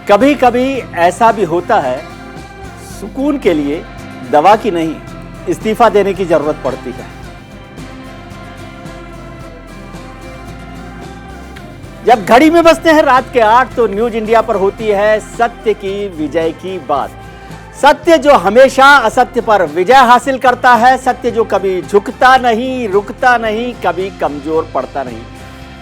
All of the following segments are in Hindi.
कभी कभी ऐसा भी होता है, सुकून के लिए दवा की नहीं, इस्तीफा देने की जरूरत पड़ती है। जब घड़ी में बजते हैं रात के 8 तो न्यूज इंडिया पर होती है सत्य की विजय की बात। सत्य जो हमेशा असत्य पर विजय हासिल करता है, सत्य जो कभी झुकता नहीं, रुकता नहीं, कभी कमजोर पड़ता नहीं।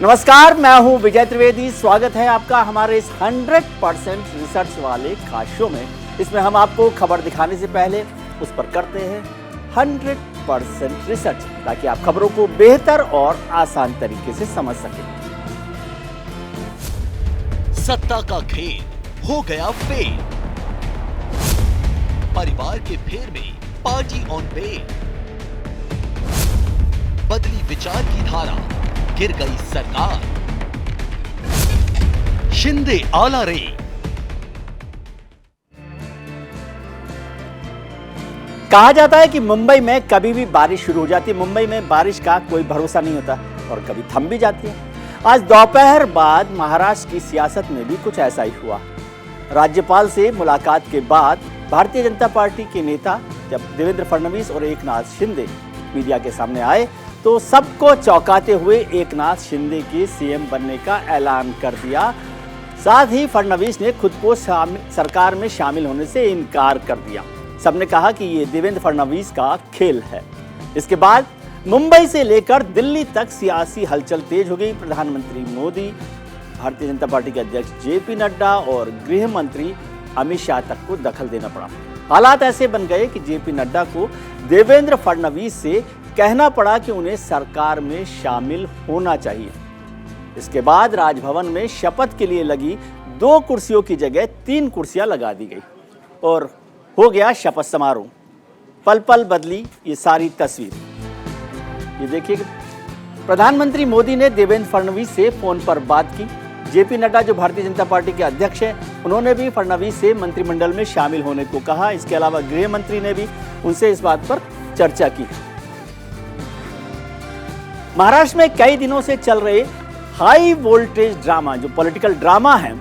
नमस्कार, मैं हूं विजय त्रिवेदी। स्वागत है आपका हमारे इस 100% रिसर्च वाले खास शो में। इसमें हम आपको खबर दिखाने से पहले उस पर करते हैं 100% रिसर्च, ताकि आप खबरों को बेहतर और आसान तरीके से समझ सकें। सत्ता का खेल हो गया फेल, परिवार के फेर में पार्टी ऑन बेल, बदली विचार की धारा, गिर गई सरकार, शिंदे आला रे। कहा जाता है कि मुंबई में कभी भी बारिश शुरू हो जाती है। मुंबई में बारिश का कोई भरोसा नहीं होता और कभी थम भी जाती है। आज दोपहर बाद महाराष्ट्र की सियासत में भी कुछ ऐसा ही हुआ। राज्यपाल से मुलाकात के बाद भारतीय जनता पार्टी के नेता जब देवेंद्र फडणवीस और एकनाथ शिंदे मीडिया के सामने आए तो सबको चौंकाते हुए एकनाथ शिंदे के सीएम बनने का ऐलान कर दिया। साथ ही फडणवीस ने खुद को सरकार में शामिल होने से इनकार कर दिया। सबने कहा कि ये देवेंद्र फडणवीस का खेल है। इसके बाद मुंबई से लेकर दिल्ली तक सियासी हलचल तेज हो गई। प्रधानमंत्री मोदी, भारतीय जनता पार्टी के अध्यक्ष जेपी नड्डा और गृह मंत्री अमित शाह तक को दखल देना पड़ा। हालात ऐसे बन गए कि जेपी नड्डा को देवेंद्र फडणवीस से कहना पड़ा कि उन्हें सरकार में शामिल होना चाहिए। इसके बाद राजभवन में शपथ के लिए लगी 2 कुर्सियों की जगह 3 कुर्सियां लगा दी गई और हो गया शपथ समारोह। पल पल बदली ये सारी तस्वीर। ये देखिए, प्रधानमंत्री मोदी ने देवेंद्र फडणवीस से फोन पर बात की। जेपी नड्डा जो भारतीय जनता पार्टी के अध्यक्ष हैं, उन्होंने भी फडणवीस से मंत्रिमंडल में शामिल होने को कहा। इसके अलावा गृह मंत्री ने भी उनसे इस बात पर चर्चा की। महाराष्ट्र में कई दिनों से चल रहे हाई वोल्टेज ड्रामा, जो पॉलिटिकल ड्रामा है,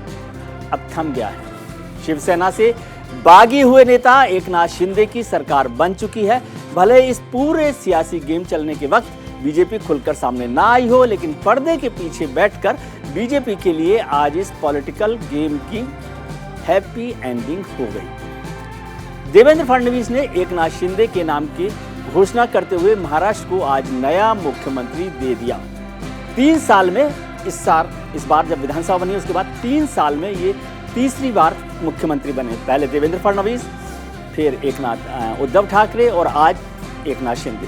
अब थम गया है। शिवसेना से बागी हुए नेता एकनाथ शिंदे की सरकार बन चुकी है। भले इस पूरे सियासी गेम चलने के वक्त बीजेपी खुलकर सामने ना आई हो, लेकिन पर्दे के पीछे बैठकर बीजेपी के लिए आज इस पॉलिटिकल गेम की हैप्पी एंडिंग हो गई। देवेंद्र फडणवीस ने एकनाथ शिंदे के नाम की घोषणा करते हुए महाराष्ट्र को आज नया मुख्यमंत्री दे दिया। 3 साल में इस बार जब विधानसभा बनी उसके बाद 3 साल में ये तीसरी बार मुख्यमंत्री बने। पहले देवेंद्र फडणवीस, फिर उद्धव ठाकरे और आज एकनाथ शिंदे।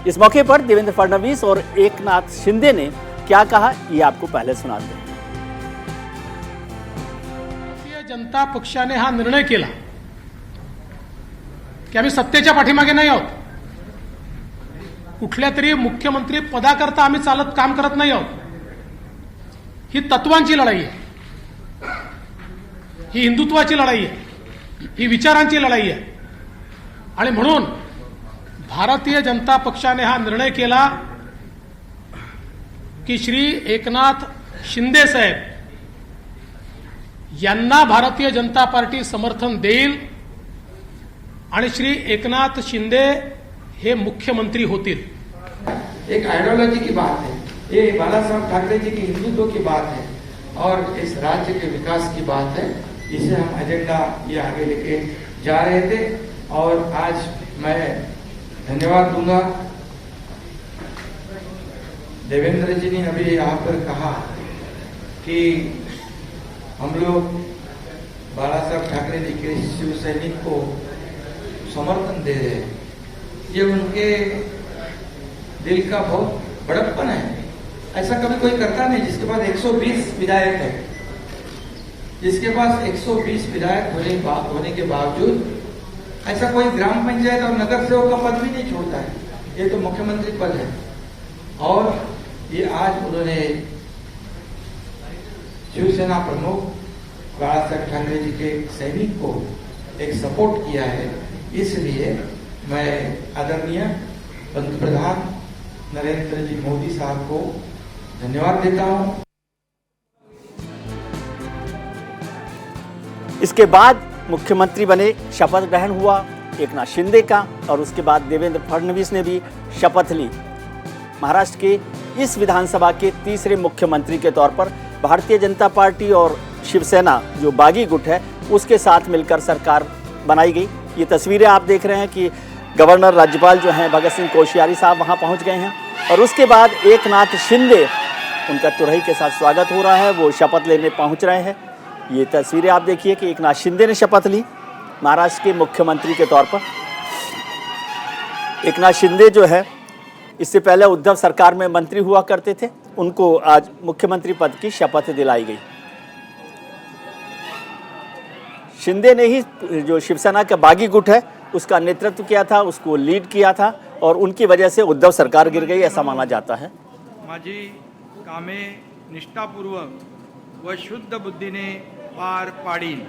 इस मौके पर देवेंद्र फडणवीस और एकनाथ शिंदे ने क्या कहा, ये आपको पहले सुनाते हैं। भारतीय जनता पक्षाने हा निर्णय केला की आम्ही सत्तेच्या पाठीमागे नाही आहोत, कुठल्या तरी मुख्यमंत्री पदाकरता आम्ही चालत काम करत नाही आहोत। ही तत्वांची लढाई आहे, ही हिंदुत्वाची लढाई आहे, ही विचारांची लढाई आहे। आणि म्हणून भारतीय जनता पक्षाने हा निर्णय केला की श्री एकनाथ शिंदे साहेब यांना भारतीय जनता पार्टी समर्थन देईल आणि श्री एकनाथ शिंदे हे मुख्यमंत्री होतील। एक आइडियोलॉजी की बात है, ये बाला साहब ठाकरे जी की हिंदुत्व की बात है और इस राज्य के विकास की बात है, जिसे हम एजेंडा ये आगे लेके जा रहे थे। और आज मैं धन्यवाद दूंगा, देवेंद्र जी ने अभी यहाँ पर कहा कि हम लोग बाला साहब ठाकरे जी के शिव सैनिक को समर्थन दे रहे हैं। ये उनके दिल का बहुत बड़प्पन है। ऐसा कभी कोई करता नहीं जिसके पास 120 विधायक है, जिसके पास 120 विधायक होने के बावजूद ऐसा कोई ग्राम पंचायत और नगर सेवक का पद भी नहीं छोड़ता है। ये तो मुख्यमंत्री पद है और ये आज उन्होंने शिवसेना प्रमुख बाला साहब ठाकरे जी के सैनिक को एक सपोर्ट किया है। इसलिए मैं आदरणीय पंतप्रधान नरेंद्र जी मोदी साहब को धन्यवाद देता हूं। इसके बाद मुख्यमंत्री बने, शपथ ग्रहण हुआ एकनाथ शिंदे का, और उसके बाद देवेंद्र फडणवीस ने भी शपथ ली। महाराष्ट्र के इस विधानसभा के तीसरे मुख्यमंत्री के तौर पर भारतीय जनता पार्टी और शिवसेना जो बागी गुट है उसके साथ मिलकर सरकार बनाई गई। ये तस्वीरें आप देख रहे हैं कि गवर्नर राज्यपाल जो हैं भगत सिंह कोश्यारी साहब वहाँ पहुँच गए हैं, और उसके बाद एकनाथ शिंदे, उनका तुरही के साथ स्वागत हो रहा है, वो शपथ लेने पहुँच रहे हैं। ये तस्वीरें आप देखिए कि एकनाथ शिंदे ने शपथ ली महाराष्ट्र के मुख्यमंत्री के तौर पर। एकनाथ शिंदे जो है इससे पहले उद्धव सरकार में मंत्री हुआ करते थे, उनको आज मुख्यमंत्री पद की शपथ दिलाई गई। शिंदे ने ही जो शिवसेना का बागी गुट है उसका नेतृत्व किया था, उसको लीड किया था, और उनकी वजह से उद्धव सरकार गिर गई ऐसा माना जाता है। माझी कामे निष्ठापूर्वक व शुद्ध बुद्धीने पार पाडीन।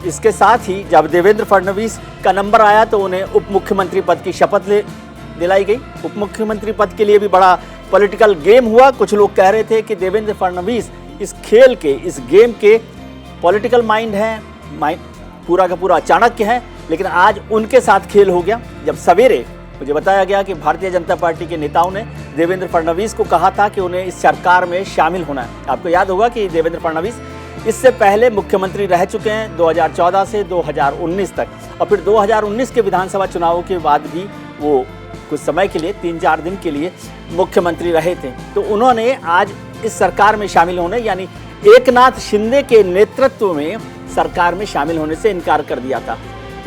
इसके साथ ही जब देवेंद्र फडणवीस का नंबर आया तो उन्हें उप मुख्यमंत्री पद की शपथ दिलाई गई। उप मुख्यमंत्री पद के लिए भी बड़ा पॉलिटिकल गेम हुआ। कुछ लोग कह रहे थे कि देवेंद्र फडणवीस इस खेल के, इस गेम के पॉलिटिकल माइंड हैं, पूरा का पूरा चाणक्य है, लेकिन आज उनके साथ खेल हो गया। जब सवेरे मुझे बताया गया कि भारतीय जनता पार्टी के नेताओं ने देवेंद्र फडणवीस को कहा था कि उन्हें इस सरकार में शामिल होना है। आपको याद होगा कि देवेंद्र फडणवीस इससे पहले मुख्यमंत्री रह चुके हैं 2014 से 2019 तक, और फिर 2019 के विधानसभा चुनावों के बाद भी वो कुछ समय के लिए 3-4 दिन के लिए मुख्यमंत्री रहे थे। तो उन्होंने आज इस सरकार में शामिल होने, यानी एकनाथ शिंदे के नेतृत्व में सरकार में शामिल होने से इनकार कर दिया था।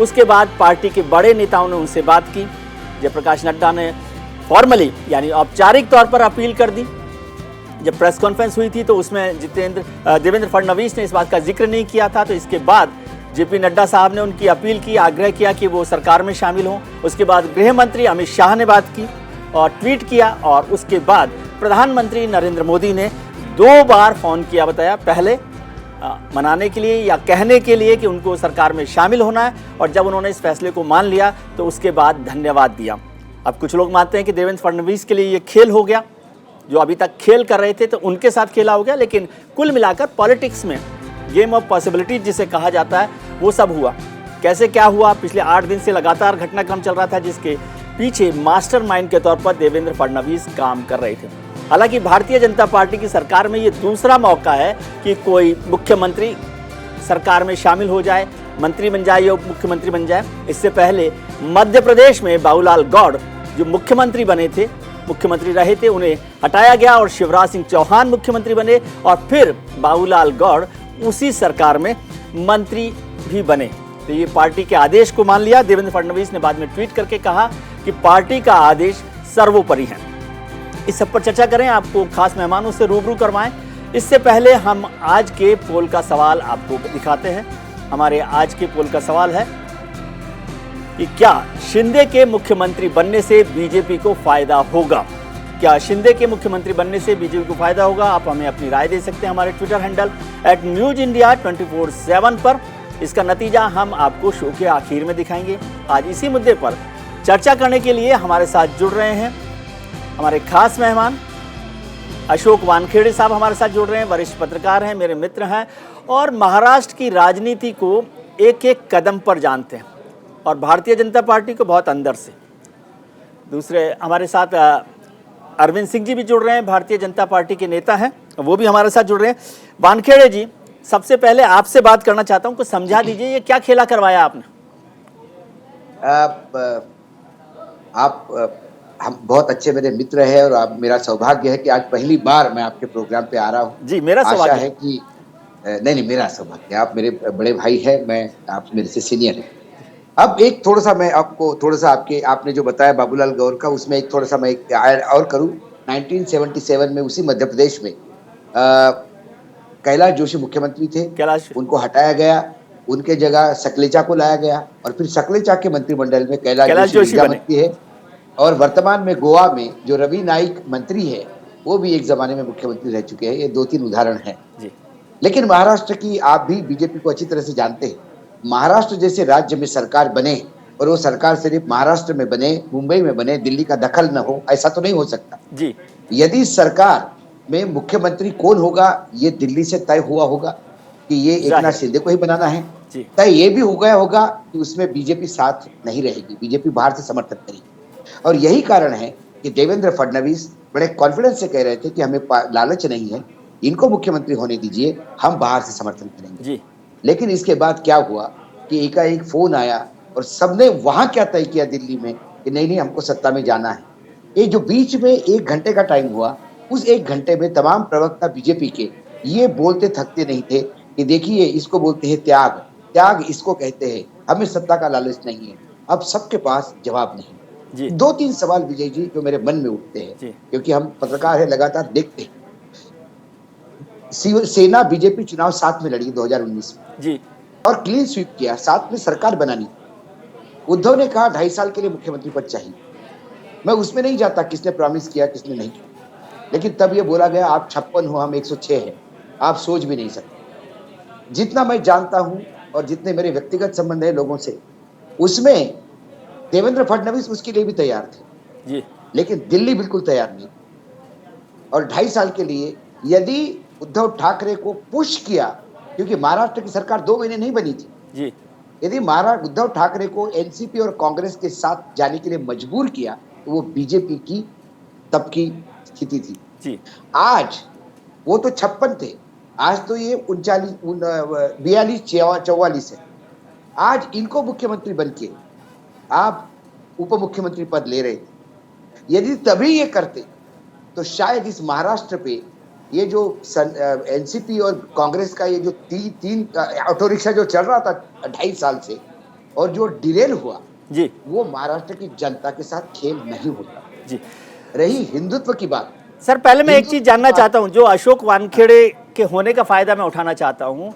उसके बाद पार्टी के बड़े नेताओं ने उनसे बात की। जयप्रकाश नड्डा ने फॉर्मली यानी औपचारिक तौर पर अपील कर दी। जब प्रेस कॉन्फ्रेंस हुई थी तो उसमें देवेंद्र फडणवीस ने इस बात का जिक्र नहीं किया था। तो इसके बाद जेपी नड्डा साहब ने उनकी अपील की, आग्रह किया कि वो सरकार में शामिल हों। उसके बाद गृह मंत्री अमित शाह ने बात की और ट्वीट किया, और उसके बाद प्रधानमंत्री नरेंद्र मोदी ने 2 बार फ़ोन किया। बताया पहले मनाने के लिए या कहने के लिए कि उनको सरकार में शामिल होना है, और जब उन्होंने इस फैसले को मान लिया तो उसके बाद धन्यवाद दिया। अब कुछ लोग मानते हैं कि देवेंद्र फडणवीस के लिए ये खेल हो गया, जो अभी तक खेल कर रहे थे तो उनके साथ खेला हो गया, लेकिन कुल मिलाकर पॉलिटिक्स में गेम ऑफ पॉसिबिलिटीज जिसे कहा जाता है वो सब हुआ। कैसे क्या हुआ, पिछले 8 दिन से लगातार घटनाक्रम चल रहा था जिसके पीछे मास्टरमाइंड के तौर पर देवेंद्र फडणवीस काम कर रहे थे। हालांकि भारतीय जनता पार्टी की सरकार में ये दूसरा मौका है कि कोई मुख्यमंत्री सरकार में शामिल हो जाए, मंत्री बन जाए या उप मुख्यमंत्री बन जाए। इससे पहले मध्य प्रदेश में बाबूलाल गौड़ जो मुख्यमंत्री रहे थे, उन्हें हटाया गया और शिवराज सिंह चौहान मुख्यमंत्री बने, और फिर बाबूलाल गौड़ उसी सरकार में मंत्री भी बने। तो ये पार्टी के आदेश को मान लिया। देवेंद्र फडणवीस ने बाद में ट्वीट करके कहा कि पार्टी का आदेश सर्वोपरि है। इस सब पर चर्चा करें, आपको खास मेहमानों से रूबरू करवाएं। इससे पहले हम आज के पोल का सवाल आपको दिखाते हैं। हमारे आज के पोल का सवाल है कि क्या शिंदे के मुख्यमंत्री बनने से बीजेपी को फायदा होगा? क्या शिंदे के मुख्यमंत्री बनने से बीजेपी को फायदा होगा? आप हमें अपनी राय दे सकते हैं हमारे ट्विटर हैंडल @NewsIndia24/7 पर। इसका नतीजा हम आपको शो के आखिर में दिखाएंगे। आज इसी मुद्दे पर चर्चा करने के लिए हमारे साथ जुड़ रहे हैं हमारे खास मेहमान अशोक वानखेड़े साहब हमारे साथ जुड़ रहे हैं। वरिष्ठ पत्रकार हैं, मेरे मित्र हैं, और महाराष्ट्र की राजनीति को एक एक कदम पर जानते हैं, और भारतीय जनता पार्टी को बहुत अंदर से। दूसरे हमारे साथ अरविंद सिंह जी भी जुड़ रहे हैं, भारतीय जनता पार्टी के नेता हैं, वो भी हमारे साथ जुड़ रहे हैं। वानखेड़े जी, सबसे पहले आपसे बात करना चाहता हूं, कुछ समझा दीजिए ये क्या खेला करवाया आपने? हम बहुत अच्छे मेरे मित्र हैं, और आप मेरा सौभाग्य है कि आज पहली बार मैं आपके प्रोग्राम पे आ रहा हूँ। जी, मेरा सौभाग्य है कि नहीं मेरा सौभाग्य, आप मेरे बड़े भाई हैं, मैं आप मेरे से सीनियर हैं। अब एक थोड़ा सा मैं आपको आपने जो बताया बाबूलाल गौर का, उसमें एक थोड़ा सा मैं और करूँ। 1977 में उसी मध्य प्रदेश में कैलाश जोशी मुख्यमंत्री थे, उनको हटाया गया, उनके जगह सकलेचा को लाया गया, और फिर सकलेचा के मंत्रिमंडल में कैलाश जोशी मंत्री है। और वर्तमान में गोवा में जो रवि नाइक मंत्री है, वो भी एक जमाने में मुख्यमंत्री रह चुके हैं। ये 2-3 उदाहरण हैं। जी लेकिन महाराष्ट्र की आप भी बीजेपी को अच्छी तरह से जानते हैं। महाराष्ट्र जैसे राज्य में सरकार बने और वो सरकार सिर्फ महाराष्ट्र में बने, मुंबई में बने, दिल्ली का दखल न हो, ऐसा तो नहीं हो सकता। जी यदि सरकार में मुख्यमंत्री कौन होगा ये दिल्ली से तय हुआ होगा कि ये एकनाथ जाहिर। शिंदे को ही बनाना है। जी तय ये भी हो गया होगा कि उसमें बीजेपी साथ नहीं रहेगी, बीजेपी बाहर से समर्थन करेगी। और यही कारण है कि देवेंद्र फडणवीस बड़े कॉन्फिडेंस से कह रहे थे कि हमें लालच नहीं है, इनको मुख्यमंत्री होने दीजिए, हम बाहर से समर्थन करेंगे। जी लेकिन इसके बाद क्या हुआ कि एकाएक फोन आया और सबने वहां क्या तय किया दिल्ली में कि नहीं नहीं हमको सत्ता में जाना है। ये जो बीच में 1 घंटे का टाइम हुआ, उस 1 घंटे में तमाम प्रवक्ता बीजेपी के ये बोलते थकते नहीं थे कि देखिए इसको बोलते हैं त्याग, त्याग इसको कहते हैं, हमें सत्ता का लालच नहीं है। अब सबके पास जवाब नहीं। जी 2-3 सवाल विजय जी जो मेरे मन में उठते हैं, जी क्योंकि हम पत्रकार है, लगातार देखते हैं। शिवसेना बीजेपी चुनाव साथ में लड़ी 2019 में जी और क्लीन स्वीप किया, साथ में सरकार बनानी। उद्धव ने कहा 2.5 साल के लिए मुख्यमंत्री पद चाहिए। मैं उसमें नहीं जाता किसने प्रॉमिस किया किसने नहीं किया, लेकिन तब ये बोला गया आप 56 हो, हम 106 हैं, आप सोच भी नहीं सकते। जितना मैं जानता हूं और जितने मेरे व्यक्तिगत संबंध है लोगों से, उसमें देवेंद्र फडणवीस उसके लिए भी तैयार थे, जी लेकिन दिल्ली बिल्कुल तैयार नहीं। और 2.5 साल के लिए यदि उद्धव ठाकरे को पुश किया, क्योंकि महाराष्ट्र की सरकार 2 महीने नहीं बनी थी, जी यदि उद्धव ठाकरे को एनसीपी और कांग्रेस के साथ जाने के लिए मजबूर किया तो वो बीजेपी की तब की स्थिति थी। जी आज वो तो 56 थे, आज तो ये 42-44 है। आज इनको मुख्यमंत्री बनके आप उप मुख्यमंत्री पद ले रहे थे। यदि तभी ये करते तो शायद इस महाराष्ट्र पे ये जो एनसीपी और कांग्रेस का ये जो तीन ऑटो रिक्शा जो चल रहा था 2.5 साल से और जो डिरेल हुआ, जी वो महाराष्ट्र की जनता के साथ खेल नहीं होता। जी रही हिंदुत्व की बात, सर, पहले मैं एक चीज जानना चाहता हूं, जो अशोक वानखेड़े के होने का फायदा मैं उठाना चाहता हूं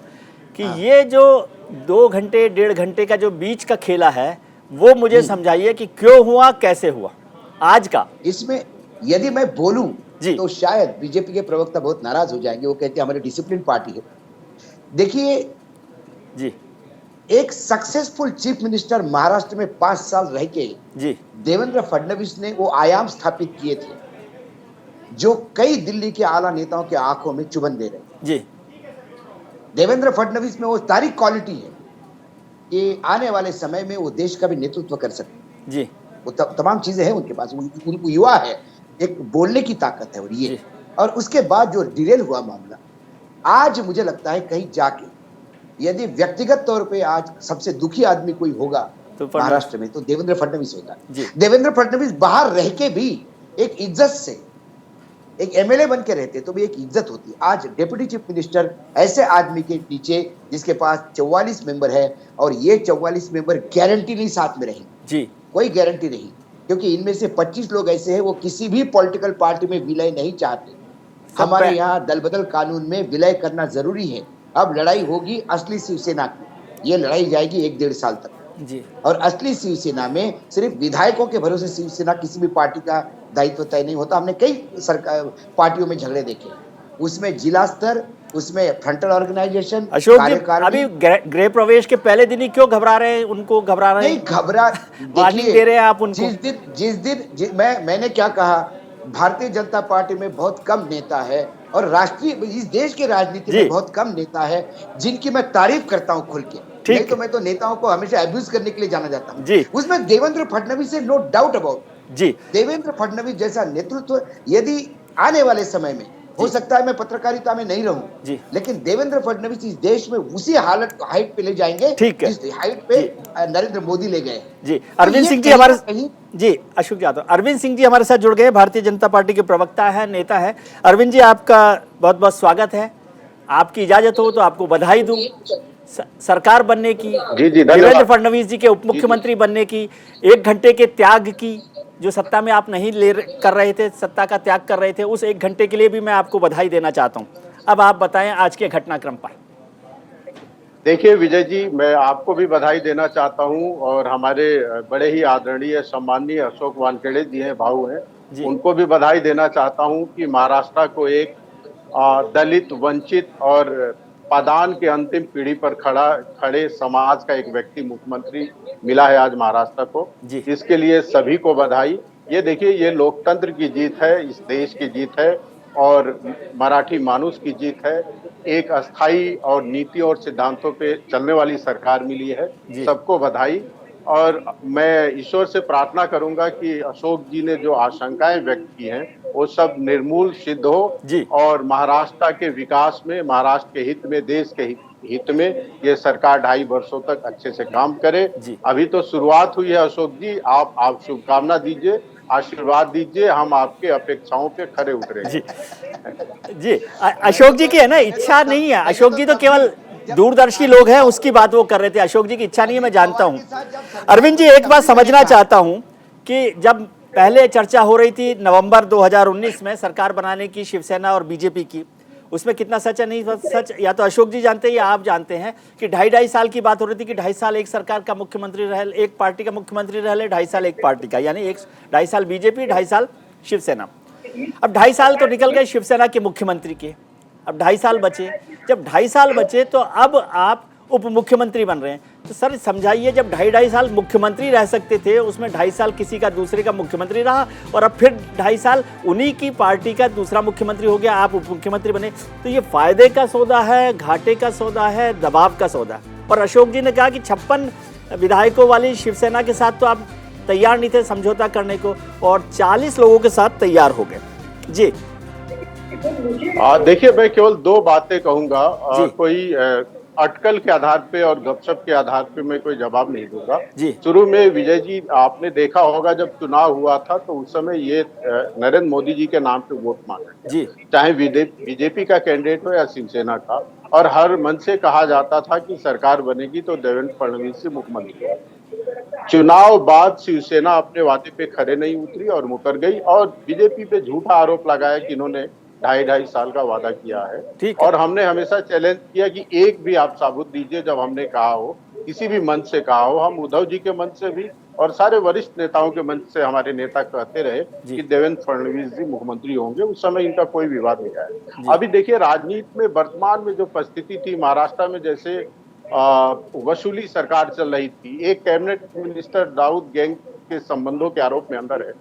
कि ये जो 2 घंटे 1.5 घंटे का जो बीच का खेला है, वो मुझे समझाइए कि क्यों हुआ, कैसे हुआ आज का। इसमें यदि मैं बोलूं जी। तो शायद बीजेपी के प्रवक्ता बहुत नाराज हो जाएंगे। वो कहते हैं हमारी डिसिप्लिन पार्टी है। देखिए, जी एक सक्सेसफुल चीफ मिनिस्टर महाराष्ट्र में 5 साल रह के जी देवेंद्र फडणवीस ने वो आयाम स्थापित किए थे जो कई दिल्ली के आला नेताओं के आंखों में चुभन दे रहे हैं। जी देवेंद्र फडणवीस में वो सारी क्वालिटी है कि आने वाले समय में वो देश का भी नेतृत्व कर सकते। जी वो तमाम चीजें हैं उनके पास, उनको युवा है, एक बोलने की ताकत है। और ये और उसके बाद जो डिरेल हुआ मामला, आज मुझे लगता है कहीं जाके यदि व्यक्तिगत तौर पे आज सबसे दुखी आदमी कोई होगा तो महाराष्ट्र में तो देवेंद्र फडणवीस होगा। जी। देवेंद्र फडणवीस बाहर रह के भी एक इज्जत से एक एमएलए बन के रहते तो भी एक इज्जत होती। आज डिप्टी चीफ मिनिस्टर ऐसे आदमी के नीचे जिसके पास 44 मेंबर है और ये 44 मेंबर गारंटी नहीं साथ में रहेंगे, जी कोई गारंटी नहीं, क्योंकि इनमें से 25 लोग ऐसे हैं वो किसी भी पॉलिटिकल पार्टी में विलय नहीं चाहते। हमारे यहाँ दल बदल कानून में विलय करना जरूरी है। अब लड़ाई होगी असली शिवसेना की, ये लड़ाई जाएगी 1-1.5 साल तक। जी और असली शिवसेना में सिर्फ विधायकों के भरोसे शिवसेना किसी भी पार्टी का दायित्व तय नहीं होता। हमने कई सरकार पार्टियों में झगड़े देखे, उसमें जिला स्तर, उसमें फ्रंटल ऑर्गेनाइजेशन, अशोक जी, अभी गृह प्रवेश के पहले दिन ही क्यों घबरा रहे हैं? उनको घबरा रहे हैं, नहीं घबरा, वार्निंग दे रहे हैं आप उनको? जिस दिन मैंने क्या कहा, भारतीय जनता पार्टी में बहुत कम नेता है और राष्ट्रीय इस देश के राजनीति में बहुत कम नेता है जिनकी मैं तारीफ करता हूं खुल के। नहीं तो मैं तो नेताओं को हमेशा अब्यूज करने के लिए जाना जाता हूं। जी। उसमें देवेंद्र फडणवीस से नो डाउट अबाउट। जी देवेंद्र फडणवीस जैसा नेतृत्व यदि आने वाले समय में हो सकता है, मैं पत्रकारिता में नहीं रहूं जी, लेकिन देवेंद्र फडणवीस इस देश में उसी हाइट पे ले जाएंगे जिस हाइट पे नरेंद्र मोदी ले गए। जी अरविंद सिंह जी हमारे जी अशोक यादव, अरविंद सिंह जी हमारे साथ जुड़ गए, भारतीय जनता पार्टी के प्रवक्ता है, नेता है। अरविंद जी, आपका बहुत बहुत स्वागत है। आपकी इजाजत हो तो आपको बधाई दूं सरकार बनने की, देवेंद्र फडणवीस जी के उप मुख्यमंत्री बनने की, 1 घंटे के त्याग की, जो सत्ता में आप नहीं कर रहे थे, सत्ता का त्याग कर रहे थे, उस 1 घंटे के लिए भी मैं आपको बधाई देना चाहता हूं। अब आप बताएं आज के घटनाक्रम पर। देखिए विजय जी, मैं आपको भी बधाई देना चाहता हूं और हमारे बड़े ही आदरणीय सम्माननीय अशोक वानखेड़े जी हैं, भाऊ हैं, जी। उनको भी बधाई देना चाहता हूं कि महाराष्ट्र को एक दलित, वंचित और पादान के अंतिम पीढ़ी पर खड़े समाज का एक व्यक्ति मुख्यमंत्री मिला है आज महाराष्ट्र को। जी। इसके लिए सभी को बधाई। ये देखिए, ये लोकतंत्र की जीत है, इस देश की जीत है और मराठी मानुस की जीत है। एक अस्थाई और नीतियों और सिद्धांतों पे चलने वाली सरकार मिली है। जी। सबको बधाई। और मैं ईश्वर से प्रार्थना करूंगा कि अशोक जी ने जो आशंकाएं व्यक्त की हैं वो सब निर्मूल सिद्ध हो जी। और महाराष्ट्र के विकास में, महाराष्ट्र के हित में, देश के हित में ये सरकार 2.5 वर्षों तक अच्छे से काम करे। जी। अभी तो शुरुआत हुई है अशोक जी, आप शुभकामना दीजिए, आशीर्वाद दीजिए, हम आपके अपेक्षाओं पे खरे उतरेंगे। जी। जी, अशोक जी की है ना इच्छा नहीं है, अशोक जी तो केवल दूरदर्शी लोग हैं, उसकी बात वो कर रहे थे। अशोक जी की इच्छा नहीं है, मैं जानता हूं। अरविंद जी, एक बात समझना चाहता हूं कि जब पहले चर्चा हो रही थी नवंबर 2019 में सरकार बनाने की शिवसेना और बीजेपी की, उसमें कितना सच है नहीं सच या तो अशोक जी जानते हैं या आप जानते हैं कि 2.5 साल की बात हो रही थी कि 2.5 साल एक सरकार का मुख्यमंत्री रहे, एक पार्टी का मुख्यमंत्री रहे, 2.5 साल एक पार्टी का, यानी 2.5 साल बीजेपी, 2.5 साल शिवसेना। अब 2.5 साल तो निकल गए शिवसेना के मुख्यमंत्री के, अब 2.5 साल बचे। जब 2.5 साल बचे तो अब आप उप मुख्यमंत्री बन रहे हैं, तो सर समझाइए, जब 2.5 साल मुख्यमंत्री रह सकते थे, उसमें 2.5 साल किसी का दूसरे का मुख्यमंत्री रहा और अब फिर 2.5 साल उन्हीं की पार्टी का दूसरा मुख्यमंत्री हो गया, आप उप मुख्यमंत्री बने, तो ये फायदे का सौदा है, घाटे का सौदा है, दबाव का सौदा। और अशोक जी ने कहा कि 56 विधायकों वाली शिवसेना के साथ तो आप तैयार नहीं थे समझौता करने को और 40 लोगों के साथ तैयार हो गए। जी देखिए, मैं केवल 2 बातें कहूंगा। कोई अटकल के आधार पे और गपशप के आधार पे मैं कोई जवाब नहीं दूंगा। शुरू में विजय जी, आपने देखा होगा जब चुनाव हुआ था तो उस समय ये नरेंद्र मोदी जी के नाम पे वोट मांगा जी, चाहे बीजेपी का कैंडिडेट हो या शिवसेना का, और हर मन से कहा जाता था कि सरकार बनेगी तो देवेंद्र फडणवीस से मुख्यमंत्री होगा। चुनाव बाद शिवसेना अपने वादे पे खरे नहीं उतरी और मुकर गई और बीजेपी पे झूठा आरोप लगाया कि इन्होंने 2.5 साल का वादा किया है। और हमने हमेशा चैलेंज किया कि एक भी आप साबुत दीजिए जब हमने कहा हो, किसी भी मंच से कहा हो। हम उद्धव जी के मंच से भी और सारे वरिष्ठ नेताओं के मंच से हमारे नेता कहते रहे कि देवेंद्र फडणवीस जी मुख्यमंत्री होंगे, उस समय इनका कोई विवाद नहीं आया। अभी देखिए, राजनीति में वर्तमान में जो परिस्थिति थी महाराष्ट्र में, जैसे वसूली सरकार चल रही थी, एक कैबिनेट मिनिस्टर दाऊद गैंग के संबंधों के आरोप में अंदर है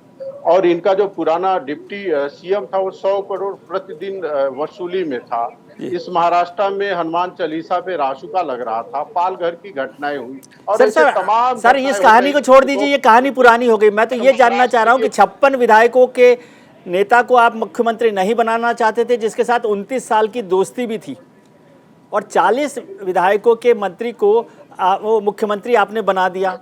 और इनका जो पुराना डिप्टी सीएम था वो 100 करोड़ प्रतिदिन वसूली में था। इस महाराष्ट्र में हनुमान चालीसा पे रासुका लग रहा था, पालघर की घटनाएं हुई और तमाम सर इस कहानी को छोड़ दीजिए, ये कहानी पुरानी हो गई। मैं तो ये जानना चाह रहा हूँ कि 56 विधायकों के नेता को आप मुख्यमंत्री नहीं बनाना चाहते थे, जिसके साथ 29 साल की दोस्ती भी थी, और 40 विधायकों के मंत्री को वो मुख्यमंत्री आपने बना दिया,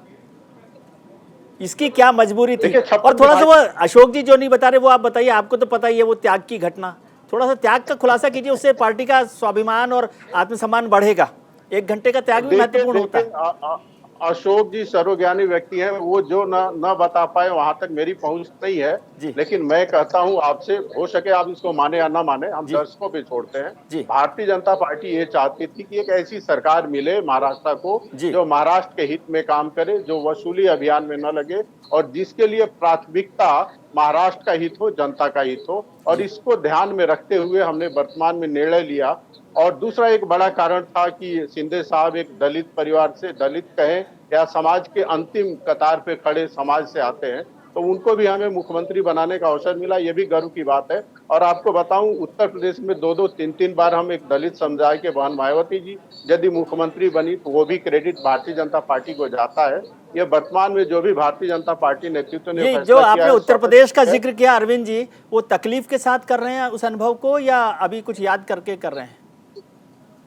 इसकी क्या मजबूरी थी? और थोड़ा सा वो अशोक जी जो नहीं बता रहे वो आप बताइए, आपको तो पता ही है वो त्याग की घटना, थोड़ा सा त्याग का खुलासा कीजिए, उससे पार्टी का स्वाभिमान और आत्मसम्मान बढ़ेगा। 1 घंटे का त्याग भी महत्वपूर्ण होता है। अशोक जी सर्वज्ञानी व्यक्ति हैं, वो जो न बता पाए वहां तक मेरी पहुंच नहीं है, लेकिन मैं कहता हूं आपसे, हो सके आप इसको माने या ना माने, हम दर्शकों पे छोड़ते हैं। भारतीय जनता पार्टी ये चाहती थी कि एक ऐसी सरकार मिले महाराष्ट्र को जो महाराष्ट्र के हित में काम करे, जो वसूली अभियान में न लगे और जिसके लिए प्राथमिकता महाराष्ट्र का हित हो, जनता का हित हो, और इसको ध्यान में रखते हुए हमने वर्तमान में निर्णय लिया। और दूसरा एक बड़ा कारण था कि शिंदे साहब एक दलित परिवार से, दलित कहें या समाज के अंतिम कतार पे खड़े समाज से आते हैं, तो उनको भी हमें मुख्यमंत्री बनाने का अवसर मिला, ये भी गर्व की बात है। और आपको बताऊं, उत्तर प्रदेश में 2-2, 3-3 बार हम एक दलित समुदाय के बहन मायावती जी यदि मुख्यमंत्री बनी तो वो भी क्रेडिट भारतीय जनता पार्टी को जाता है। ये वर्तमान में जो भी भारतीय जनता पार्टी नेतृत्व ने जो आपने उत्तर प्रदेश का जिक्र किया अरविंद जी, वो तकलीफ के साथ कर रहे हैं उस अनुभव को या अभी कुछ याद करके कर रहे हैं?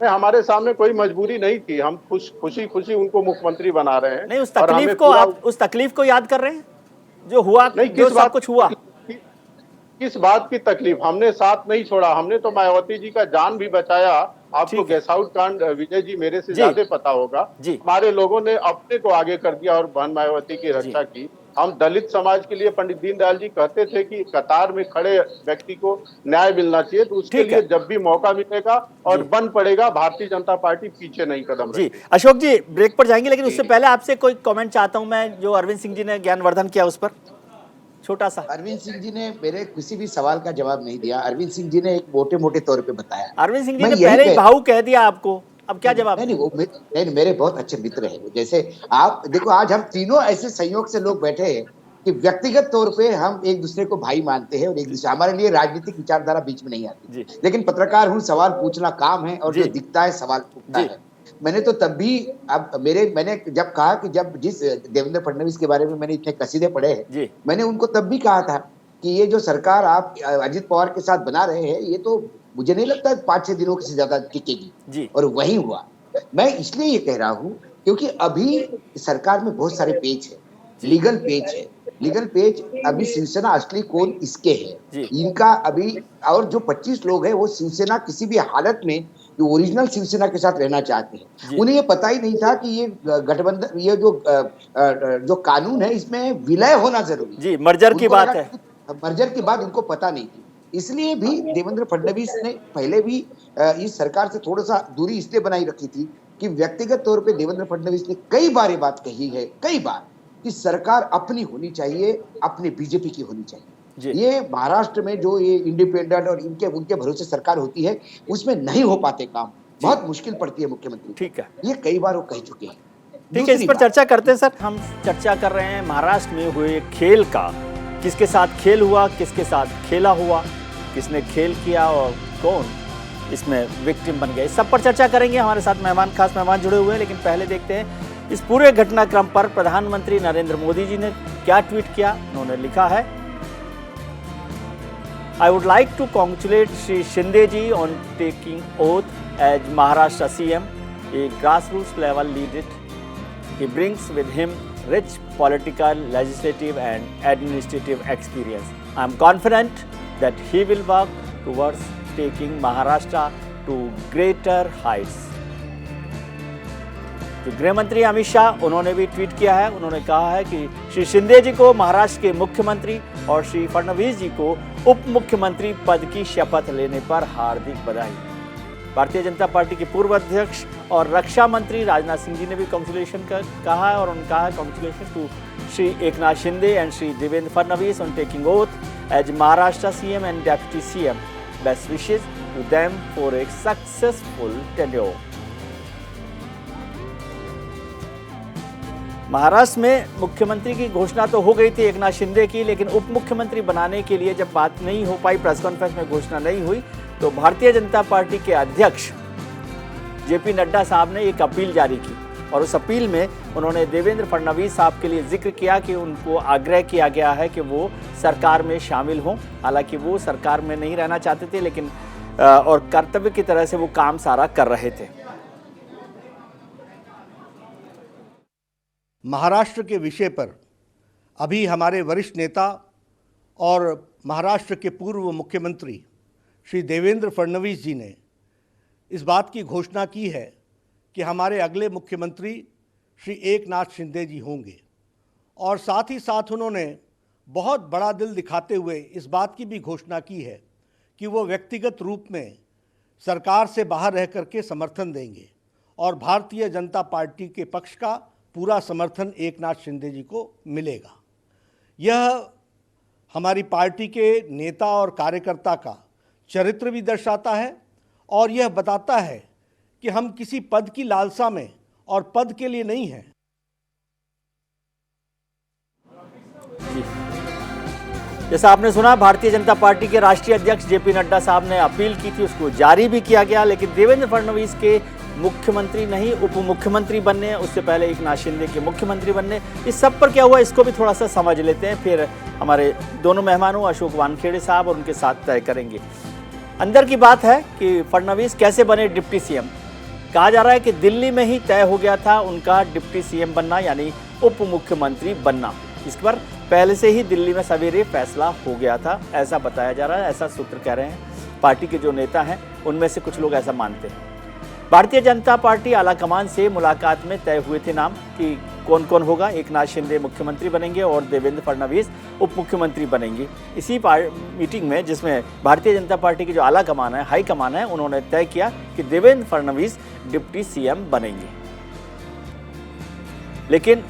हमारे सामने कोई मजबूरी नहीं थी, हम खुशी उनको मुख्यमंत्री बना रहे हैं। नहीं, उस तकलीफ को आप उस तकलीफ को याद कर रहे हैं जो हुआ, जो सब कुछ हुआ? किस बात की तकलीफ? हमने साथ नहीं छोड़ा, हमने तो मायावती जी का जान भी बचाया। आपको गैस आउट कांड विजय जी मेरे से ज्यादा पता होगा। हमारे लोगों ने अपने को आगे कर दिया और बहन मायावती की रक्षा की। हम दलित समाज के लिए पंडित दीनदयाल जी कहते थे कि कतार में खड़े व्यक्ति को न्याय मिलना चाहिए, तो उसके लिए जब भी मौका मिलेगा और बन पड़ेगा, भारतीय जनता पार्टी पीछे नहीं कदम रखेगी। अशोक जी ब्रेक पर जाएंगे, लेकिन उससे पहले आपसे कोई कमेंट चाहता हूं मैं, जो अरविंद सिंह जी ने ज्ञानवर्धन किया उस पर। छोटा सा। अरविंद सिंह जी ने मेरे किसी भी सवाल का जवाब नहीं दिया। अरविंद सिंह जी ने एक मोटे मोटे तौर पे बताया। अरविंद सिंह जी ने पहले ही भाऊ कह दिया आपको, अब क्या जवाब? नहीं, वो मेरे बहुत अच्छे मित्र हैं। जैसे आप देखो, आज हम तीनों ऐसे संयोग से लोग बैठे हैं कि व्यक्तिगत तौर पे हम एक दूसरे को भाई मानते हैं और एक दूसरे, हमारे लिए राजनीतिक विचारधारा बीच में नहीं आती, लेकिन पत्रकार हूँ, सवाल पूछना काम है और जो दिखता है सवाल पूछता है। मैंने तो तब भी, अब मैंने जब कहा कि जब जिस देवेंद्र फडणवीस के बारे में मैंने इतने कसीदे पढ़े हैं, मैंने उनको तब भी कहा था कि ये जो सरकार आप अजित पवार के साथ बना रहे हैं, ये तो मुझे नहीं लगता 5-6 दिनों से ज्यादा टिकेगी, और वही हुआ। मैं इसलिए ये कह रहा हूँ क्योंकि अभी सरकार में बहुत सारे पेच है, लीगल पेज अभी शिवसेना असली कौन इसके है, इनका अभी, और जो 25 लोग हैं वो शिवसेना किसी भी हालत में जो ओरिजिनल शिवसेना के साथ रहना चाहते हैं, उन्हें ये पता ही नहीं था कि ये गठबंधन, ये जो कानून है इसमें विलय होना जरूरी जी, मर्जर की बात है, मर्जर की बात उनको पता नहीं थी। इसलिए भी देवेंद्र फडणवीस ने पहले भी इस सरकार से थोड़ा सा दूरी इसलिए बनाई रखी थी कि व्यक्तिगत तौर पे देवेंद्र फडणवीस ने कई बार ये बात कही है, कई बार, कि सरकार अपनी होनी चाहिए, अपने बीजेपी की होनी चाहिए। ये महाराष्ट्र में जो ये इंडिपेंडेंट और उनके भरोसे सरकार होती है, उसमें नहीं हो पाते काम, बहुत मुश्किल पड़ती है मुख्यमंत्री। ठीक है, ये कई बार वो कह चुके हैं। ठीक है, इस पर चर्चा करते हैं सर। हम चर्चा कर रहे हैं महाराष्ट्र में हुए खेल का, किसके साथ खेल हुआ, किसके साथ खेला हुआ, किसने खेल किया और कौन इसमें विक्टिम बन गए, सब पर चर्चा करेंगे। हमारे साथ खास मेहमान जुड़े हुए हैं, लेकिन पहले देखते हैं इस पूरे घटनाक्रम पर प्रधानमंत्री नरेंद्र मोदी जी ने क्या ट्वीट किया। उन्होंने लिखा है, I would like to congratulate Shri Shinde ji on taking oath as Maharashtra CM, a grassroots level leader. He brings with him rich political, legislative and administrative experience. I am confident that he will work towards taking Maharashtra to greater heights. तो गृह मंत्री अमित शाह, उन्होंने भी ट्वीट किया है। उन्होंने कहा है कि श्री शिंदे जी को महाराष्ट्र के मुख्यमंत्री और श्री फडणवीस जी को उप मुख्यमंत्री पद की शपथ लेने पर हार्दिक बधाई। भारतीय जनता पार्टी के पूर्व अध्यक्ष और रक्षा मंत्री राजनाथ सिंह जी ने भी कांग्रेचुलेशन कहा है, और उन्होंने कहा है congratulations to Shri Eknath Shinde and Shri Devendra Fadnavis on taking oath as Maharashtra CM and deputy CM. Best wishes to them for a successful tenure. Maharashtra में मुख्यमंत्री की घोषणा तो हो गई थी एकनाथ शिंदे की, लेकिन उप मुख्यमंत्री बनाने के लिए जब बात नहीं हो पाई, प्रेस कॉन्फ्रेंस में घोषणा नहीं हुई, तो भारतीय जनता पार्टी के अध्यक्ष जेपी नड्डा साहब ने एक अपील जारी की, और उस अपील में उन्होंने देवेंद्र फडणवीस साहब के लिए जिक्र किया कि उनको आग्रह किया गया है कि वो सरकार में शामिल हों। हालांकि वो सरकार में नहीं रहना चाहते थे, लेकिन और कर्तव्य की तरह से वो काम सारा कर रहे थे। महाराष्ट्र के विषय पर अभी हमारे वरिष्ठ नेता और महाराष्ट्र के पूर्व मुख्यमंत्री श्री देवेंद्र फडणवीस जी ने इस बात की घोषणा की है कि हमारे अगले मुख्यमंत्री श्री एकनाथ शिंदे जी होंगे, और साथ ही साथ उन्होंने बहुत बड़ा दिल दिखाते हुए इस बात की भी घोषणा की है कि वो व्यक्तिगत रूप में सरकार से बाहर रह करके समर्थन देंगे, और भारतीय जनता पार्टी के पक्ष का पूरा समर्थन एकनाथ शिंदे जी को मिलेगा। यह हमारी पार्टी के नेता और कार्यकर्ता का चरित्र भी दर्शाता है, और यह बताता है कि हम किसी पद की लालसा में और पद के लिए नहीं हैं। जैसा आपने सुना, भारतीय जनता पार्टी के राष्ट्रीय अध्यक्ष जेपी नड्डा साहब ने अपील की थी, उसको जारी भी किया गया, लेकिन देवेंद्र फडणवीस के मुख्यमंत्री नहीं उप मुख्यमंत्री बनने, उससे पहले एकनाथ शिंदे के मुख्यमंत्री बनने, इस सब पर क्या हुआ इसको भी थोड़ा सा समझ लेते हैं, फिर हमारे दोनों मेहमानों अशोक वानखेड़े साहब और उनके साथ तय करेंगे। अंदर की बात है कि फडणवीस कैसे बने डिप्टी सीएम। कहा जा रहा है कि दिल्ली में ही तय हो गया था उनका डिप्टी सीएम बनना, यानी उप मुख्यमंत्री बनना। इस पर पहले से ही दिल्ली में सवेरे फैसला हो गया था, ऐसा बताया जा रहा है, ऐसा सूत्र कह रहे हैं। पार्टी के जो नेता हैं उनमें से कुछ लोग ऐसा मानते हैं। भारतीय जनता पार्टी आलाकमान से मुलाकात में तय हुए थे नाम कि कौन कौन होगा। एकनाथ शिंदे मुख्यमंत्री बनेंगे और देवेंद्र फडणवीस उप मुख्यमंत्री बनेंगे। इसी मीटिंग में, जिसमें भारतीय जनता पार्टी की जो आला कमान है, हाई कमान है, उन्होंने तय किया कि देवेंद्र फडणवीस डिप्टी सीएम बनेंगे। लेकिन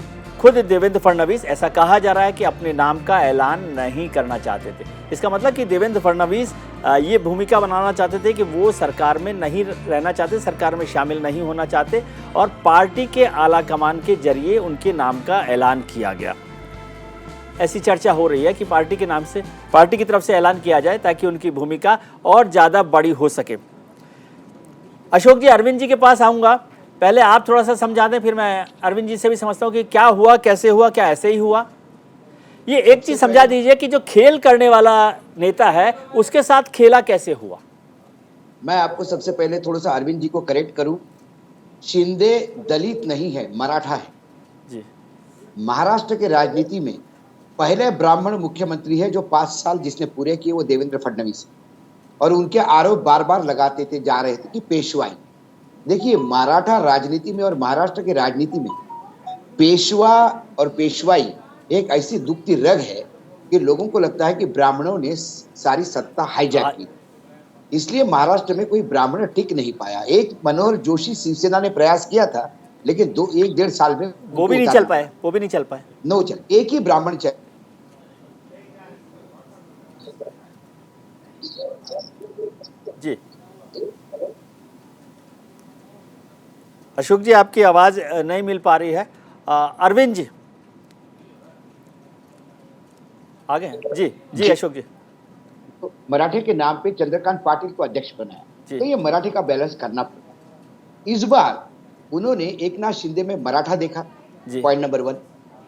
खुद देवेंद्र फडणवीस, ऐसा कहा जा रहा है कि अपने नाम का ऐलान नहीं करना चाहते थे। इसका मतलब कि देवेंद्र फडणवीस ये भूमिका बनाना चाहते थे कि वो सरकार में नहीं रहना चाहते, सरकार में शामिल नहीं होना चाहते, और पार्टी के आला कमान के जरिए उनके नाम का ऐलान किया गया। ऐसी चर्चा हो रही है कि पार्टी के नाम से, पार्टी की तरफ से ऐलान किया जाए ताकि उनकी भूमिका और ज़्यादा बड़ी हो सके। अशोक जी, अरविंद जी के पास आऊँगा, पहले आप थोड़ा सा समझा दें, फिर मैं अरविंद जी से भी समझता हूँ कि क्या हुआ, कैसे हुआ, क्या ऐसे ही हुआ। ये एक चीज़ समझा दीजिए कि जो खेल करने वाला नेता है उसके साथ खेला कैसे हुआ। मैं आपको सबसे पहले थोड़ा सा अरविंद जी को करेक्ट करूं, शिंदे दलित नहीं है, मराठा है जी। महाराष्ट्र के राजनीति में पहले ब्राह्मण मुख्यमंत्री है जो 5 साल जिसने पूरे किए, वो देवेंद्र फडणवीस है। और उनके आरोप बार बार लगाते थे, जा रहे थे कि पेशवाई। देखिए, मराठा राजनीति में और महाराष्ट्र की राजनीति में पेशवा और पेशवाई एक ऐसी दुखती रग है कि लोगों को लगता है कि ब्राह्मणों ने सारी सत्ता हाईजैक की, इसलिए महाराष्ट्र में कोई ब्राह्मण टिक नहीं पाया। एक मनोहर जोशी शिवसेना ने प्रयास किया था, लेकिन 1-1.5 साल में वो भी नहीं चल पाए, नो चल, एक ही ब्राह्मण चल। जी अशोक जी, आपकी आवाज नहीं मिल पा रही है। अरविंद जी आगे हैं। जी अशोक जी। तो मराठे के नाम पे चंद्रकांत पाटिल को अध्यक्ष बनाया, तो ये मराठे का बैलेंस करना पड़ा। इस बार उन्होंने एकनाथ शिंदे में मराठा देखा, पॉइंट नंबर 1।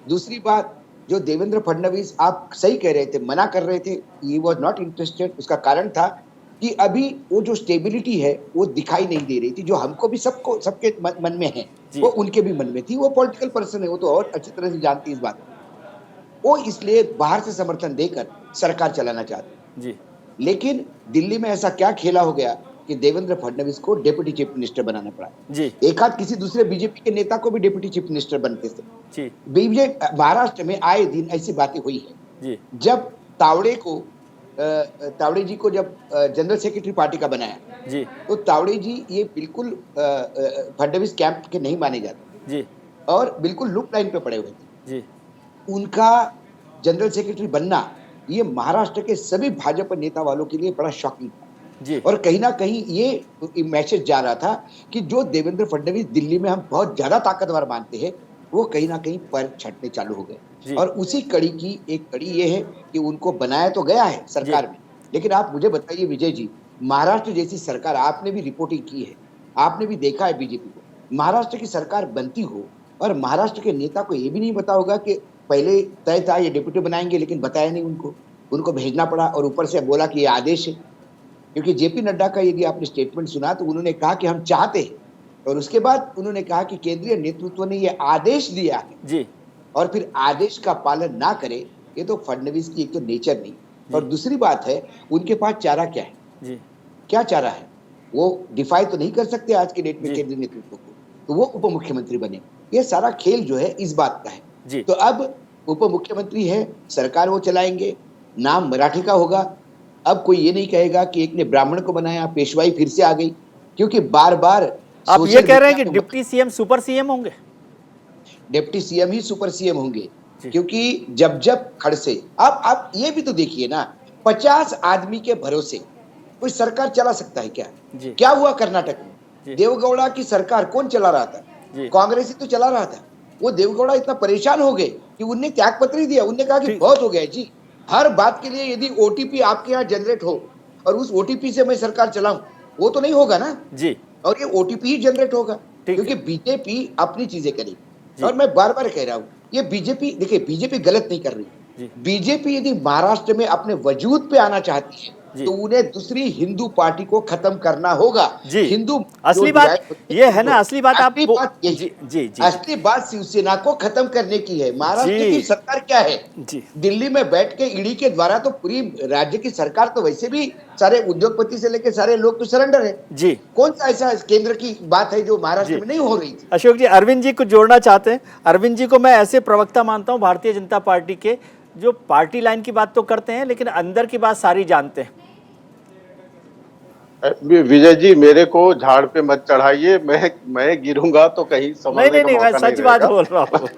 दूसरी बात, जो देवेंद्र फडणवीस, आप सही कह रहे थे, मना कर रहे थे, ही वॉज नॉट इंटरेस्टेड। उसका कारण था कि अभी वो जो स्टेबिलिटी है वो दिखाई नहीं दे रही थी, जो हमको भी सबके मन में है, वो उनके भी मन में थी। वो पॉलिटिकल पर्सन है, वो तो और अच्छी तरह से जानती है इस बात। वो इसलिए बाहर से समर्थन देकर सरकार चलाना चाहते जी। लेकिन दिल्ली में ऐसा क्या खेला हो गया कि देवेंद्र फडणवीस को डेप्यूटी चीफ मिनिस्टर बनाना पड़ा जी। एक आध किसी दूसरे बीजेपी के नेता को भी डेप्यूटी चीफ मिनिस्टर बनते थे जी। महाराष्ट्र में आए दिन ऐसी बातें हुई है जी। जब तावड़े जी को जब जनरल सेक्रेटरी पार्टी का बनाया जी, तो तावड़े जी ये बिल्कुल फडणवीस कैंप के नहीं माने जाते जी, और बिल्कुल लुक लाइन पे पड़े हुए थे जी। उनका जनरल सेक्रेटरी बनना ये महाराष्ट्र के सभी भाजपा नेता वालों के लिए बड़ा शॉकिंग था जी। और कहीं ना कहीं ये मैसेज जा रहा था कि जो देवेंद्र फडणवीस दिल्ली में हम बहुत ज्यादा ताकतवर मानते हैं, वो कहीं ना कहीं पैर छटने चालू हो गए। और उसी कड़ी की एक कड़ी ये है कि उनको बनाया तो गया है सरकार में, लेकिन आप मुझे बताइए विजय जी, महाराष्ट्र जैसी सरकार, आपने भी रिपोर्टिंग की है, आपने भी देखा है बीजेपी को, महाराष्ट्र की सरकार बनती हो और महाराष्ट्र के नेता को ये भी नहीं पता होगा कि पहले तय था ये डिप्यूटी बनाएंगे, लेकिन बताया नहीं उनको भेजना पड़ा, और ऊपर से बोला कि ये आदेश है। क्योंकि जेपी नड्डा का यदि आपने स्टेटमेंट सुना तो उन्होंने कहा कि हम चाहते हैं, और उसके बाद उन्होंने कहा कि केंद्रीय नेतृत्व ने ये आदेश दिया है जी, और फिर आदेश का पालन ना करे, ये तो फडणवीस की एक तो नेचर नहीं। और दूसरी बात है, उनके पास चारा क्या है जी, क्या चारा है, वो डिफाई तो नहीं कर सकते आज के डेट में केंद्रीय नेतृत्व को, तो वो उप मुख्यमंत्री बने। ये सारा खेल जो है इस बात का है जी। तो अब उप मुख्यमंत्री है, सरकार वो चलाएंगे, नाम मराठी का होगा। अब कोई ये नहीं कहेगा कि एक ने ब्राह्मण को बनाया, पेशवाई फिर से आ गई, क्योंकि बार बार आप ये कह रहे हैं कि डिप्टी सीएम सुपर सीएम होंगे, डिप्टी सीएम ही सुपर सीएम होंगे, क्योंकि जब खड़से, आप ये भी तो देखिए ना, 50 आदमी के भरोसे कोई सरकार चला सकता है क्या? क्या हुआ कर्नाटक में? देवगौड़ा की सरकार कौन चला रहा था? कांग्रेस ही तो चला रहा था। वो देवगौड़ा इतना परेशान हो गए कि उनने त्यागपत्र ही दिया। उनने कहा कि बहुत हो गया जी, हर बात के लिए यदि ओटीपी आपके यहाँ जनरेट हो और उस ओटीपी से मैं सरकार चलाऊं, वो तो नहीं होगा ना जी। और ये ओटीपी ही जनरेट होगा, क्योंकि बीजेपी अपनी चीजें करेगी। और मैं बार बार कह रहा हूँ, ये बीजेपी, देखिए बीजेपी गलत नहीं कर रही। बीजेपी यदि महाराष्ट्र में अपने वजूद पे आना चाहती है तो उन्हें दूसरी हिंदू पार्टी को खत्म करना होगा जी। हिंदू असली बात ये है ना, असली बात आप असली बात शिवसेना को खत्म करने की है। महाराष्ट्र की सरकार क्या है जी, दिल्ली में बैठ के ईडी के द्वारा तो पूरी राज्य की सरकार, तो वैसे भी सारे उद्योगपति से लेकर सारे लोग तो सरेंडर है जी। कौन सा ऐसा केंद्र की बात है जो महाराष्ट्र में नहीं हो रही थी? अशोक जी, अरविंद जी को जोड़ना चाहते हैं। अरविंद जी को मैं ऐसे प्रवक्ता मानता हूँ भारतीय जनता पार्टी के, जो पार्टी लाइन की बात तो करते हैं लेकिन अंदर की बात सारी जानते हैं। विजय जी, मेरे को झाड़ पे मत चढ़ाइए। मैं गिरूंगा तो कहीं नहीं संभलने नहीं का नहीं, मैं मौका नहीं सच बात रहेगा। बोल रहा हूँ।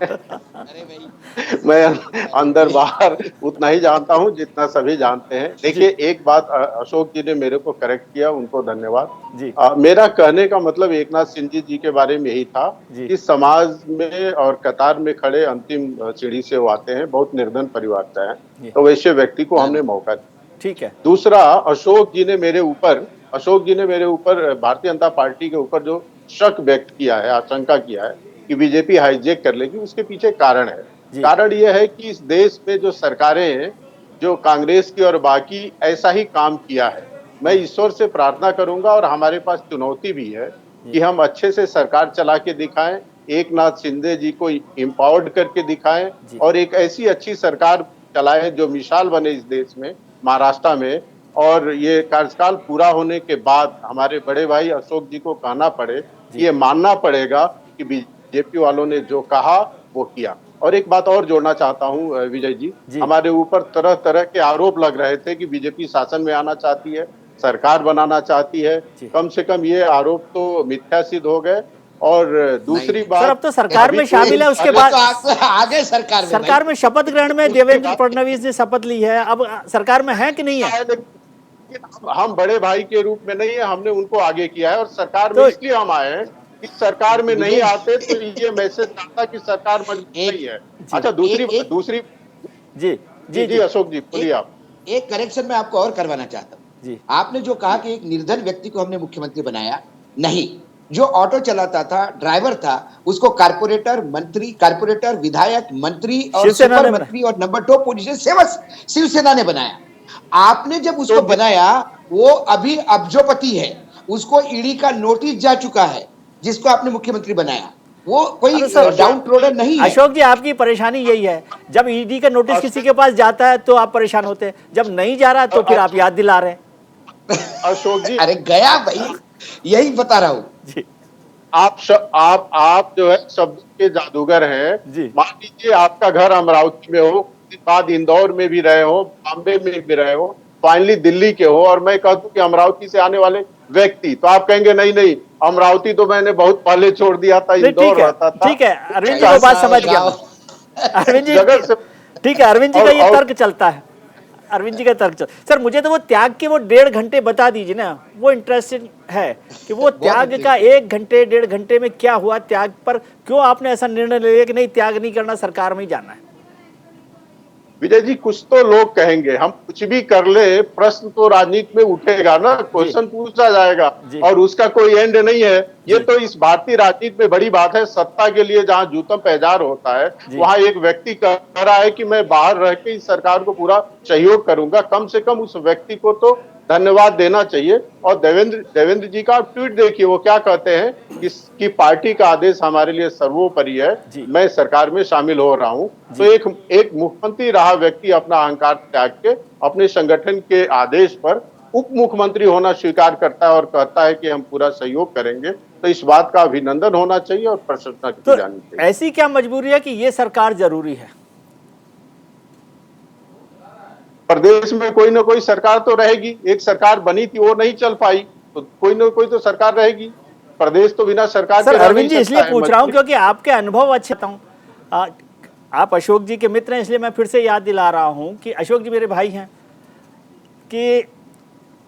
मैं अंदर बाहर उतना ही जानता हूं जितना सभी जानते हैं। देखिए, एक बात अशोक जी ने मेरे को करेक्ट किया, उनको धन्यवाद। जी मेरा कहने का मतलब एकनाथ शिंदे जी के बारे में यही था जी कि समाज में और कतार में खड़े अंतिम सीढ़ी से वो आते हैं, बहुत निर्धन परिवार से हैं, जी, तो वैसे व्यक्ति को हमने मौका दिया। ठीक है। दूसरा, अशोक जी ने मेरे ऊपर भारतीय जनता पार्टी के ऊपर जो शक व्यक्त किया है, आशंका किया है कि बीजेपी हाईजैक कर लेगी, उसके पीछे कारण है। जी कारण यह है कि इस देश में जो सरकारें हैं, जो कांग्रेस की और बाकी, ऐसा ही काम किया है। मैं ईश्वर से प्रार्थना करूंगा और हमारे पास चुनौती भी है कि हम अच्छे से सरकार चला के दिखाएं, एक नाथ शिंदे जी को एम्पावर्ड करके दिखाएं जी और एक ऐसी अच्छी सरकार चलाएं जो मिसाल बने इस देश में, महाराष्ट्र में। और ये कार्यकाल पूरा होने के बाद हमारे बड़े भाई अशोक जी को कहना पड़े कि ये मानना पड़ेगा कि बीजेपी वालों ने जो कहा वो किया। और एक बात और जोड़ना चाहता हूं विजय जी, जी हमारे ऊपर तरह तरह के आरोप लग रहे थे कि बीजेपी शासन में आना चाहती है, सरकार बनाना चाहती है। जी। कम से कम ये आरोप तो मिथ्या सिद्ध हो गए। और दूसरी सर, बात, अब तो सरकार में अभी शामिल है, उसके वो बाद तो आगे सरकार में सरकार में शपथ ग्रहण में उसके देवेंद्र बाद- फडणवीस ने शपथ ली है, अब सरकार में है कि नहीं है? लेकिन हम बड़े भाई के रूप में नहीं है, हमने उनको आगे किया है और सरकार में तो इसलिए हम आए हैं कि सरकार में नहीं आते तो ये मैसेज आता कि सरकार मजबूत नहीं है। अच्छा, दूसरी जी जी जी जी अशोक जी बोलिए आप। एक करेक्शन मैं आपको और करवाना चाहता हूँ। जी आपने जो कहा कि एक निर्धन व्यक्ति को हमने मुख्यमंत्री बनाया, नहीं, जो ऑटो चलाता था, ड्राइवर था, उसको कारपोरेटर, मंत्री, कारपोरेटर, विधायक, मंत्री और शिवसेना ने सुपर मंत्री और नंबर 2 पोजीशन शिवसेना ने बनाया। आपने जब उसको बनाया, वो अभी अब्जोपति है, उसको ईडी का नोटिस जा चुका है, जिसको आपने मुख्यमंत्री बनाया। वो कोई अरे सर, डाउन ट्रोडर नहीं है। अशोक जी, आपकी परेशानी यही है, जब ईडी का नोटिस किसी के पास जाता है तो आप परेशान होते हैं, जब नहीं जा रहा तो फिर आप याद दिला रहे हैं। अशोक जी, अरे गया भाई, यही बता रहा हूं जी आप जो है शब्द के जादूगर हैं। जी। मान लीजिए आपका घर अमरावती में हो, उसके बाद इंदौर में भी रहे हो, बॉम्बे में भी रहे हो, फाइनली दिल्ली के हो, और मैं कहता हूं कि अमरावती से आने वाले व्यक्ति, तो आप कहेंगे नहीं नहीं, अमरावती तो मैंने बहुत पहले छोड़ दिया था, इंदौर रहता था। ठीक है, अरविंद जी को बात समझ गया अरविंद जी, ठीक है, अरविंद जी का ये तर्क चलता है, अरविंद जी का तर्क सर, मुझे तो वो त्याग के वो 1.5 घंटे बता दीजिए ना, वो इंटरेस्टिंग है कि वो त्याग का 1 घंटे 1.5 घंटे में क्या हुआ, त्याग पर क्यों आपने ऐसा निर्णय ले लिया कि नहीं, त्याग नहीं करना, सरकार में ही जाना है? विजय जी, कुछ तो लोग कहेंगे, हम कुछ भी कर ले, प्रश्न तो राजनीति में उठेगा ना, क्वेश्चन पूछा जाएगा और उसका कोई एंड नहीं है। ये तो इस भारतीय राजनीति में बड़ी बात है। सत्ता के लिए जहां जूतम पैजार होता है, वहां एक व्यक्ति कह रहा है कि मैं बाहर रह के इस सरकार को पूरा सहयोग करूंगा, कम से कम उस व्यक्ति को तो धन्यवाद देना चाहिए। और देवेंद्र जी का आप ट्वीट देखिए, वो क्या कहते हैं कि पार्टी का आदेश हमारे लिए सर्वोपरि है, मैं सरकार में शामिल हो रहा हूं। तो एक मुख्यमंत्री रहा व्यक्ति अपना अहंकार त्याग के अपने संगठन के आदेश पर उप मुख्यमंत्री होना स्वीकार करता है और कहता है कि हम पूरा सहयोग करेंगे, तो इस बात का अभिनंदन होना चाहिए और प्रशंसा की जानी चाहिए। ऐसी क्या मजबूरी है कि ये सरकार जरूरी है? प्रदेश में कोई ना कोई सरकार तो रहेगी, एक सरकार बनी थी वो नहीं चल पाई, तो कोई ना कोई तो सरकार रहेगी। प्रदेश तो बिना सरकार के अरविंद जी, इसलिए पूछ रहा हूं क्योंकि आपके अनुभव अच्छे हूं, आप अशोक जी के मित्र हैं, इसलिए मैं फिर से याद दिला रहा हूं कि अशोक जी मेरे भाई हैं, कि